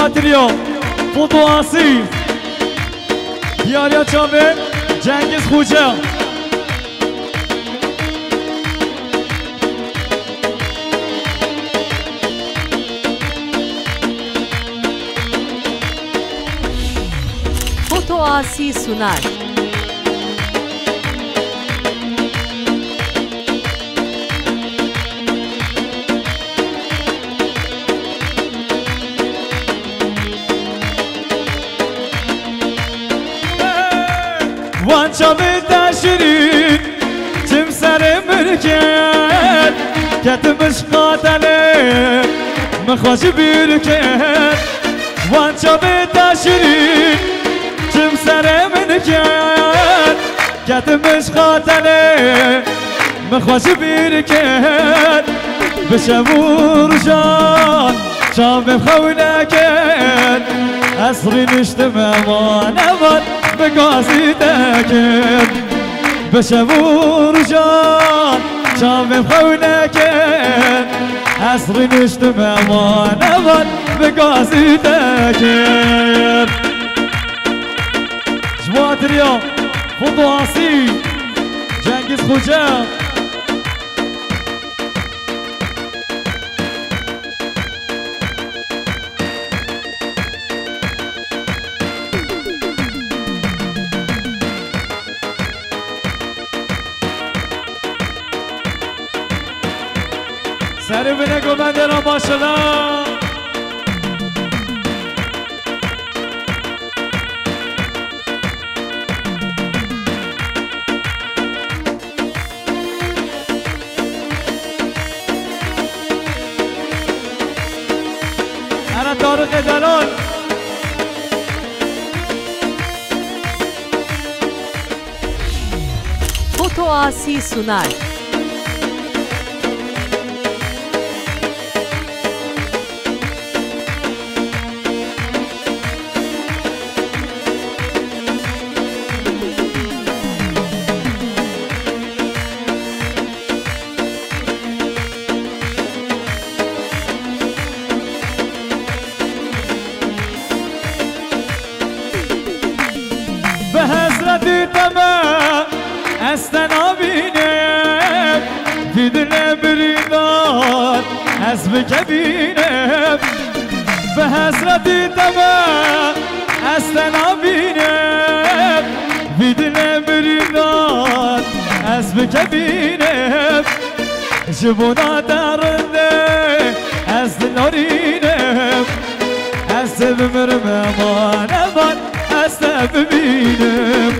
جواتریا فوتو آسی دیاریا چاوه جنگیز خوجه Foto Asi sunar. وانچا بتشرين تمسر مركات كتمش قاتله مخواش بيركات وانچا بتشرين تمسر مركات كتمش قاتله مخواش بيركات بشمور جان شام بخونكات أسري نشتم أمان بقاسي تاكد بشمور جان شام بخونكات أسري نشتم أمان بقاسي تاكد جوات اليوم فوتو عصي جنگیز خوجه سری بینه گمنده را ماشالله انا طارق جلال Foto Asi sunar. بحسرتي تمام استنابينم في دنيا بريدان حسبك بينم بحسرتي تمام استنابينم في دنيا بريدان حسبك بينم جبونا دارنده أسد نورينم أسد مرممان أمان أسد ببينم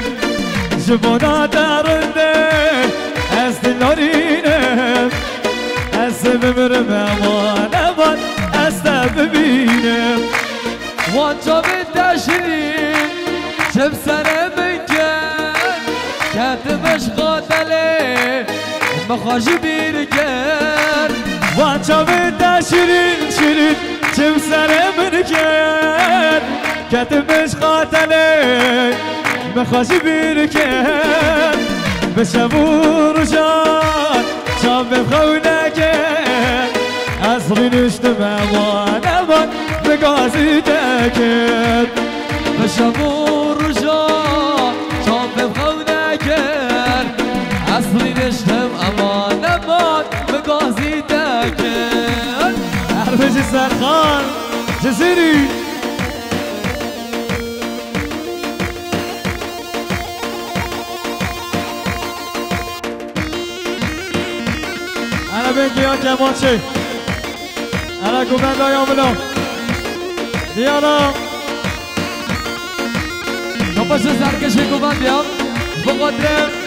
جبونا دارنده أسد نورينم أسد مرممان أمان أسد ببينم وانجا بالتشرين شب سنة بكان كاتمش قاتله مخاش بيركان وانچا بده شیرین شیرین چم سر من کرد کتمش قاتله مخواش بیر کرد بشمور جان شام بخونه کرد اصری نشتم امان بگازی کرد بشمور جان شام بخونه کرد اصری نشتم امان بگازی کرد حرفش سرخان جزیری انا بنگی ها کمانچه انا گوبند های آملا دیانا کپاش سرکش گوبندی هم بقدر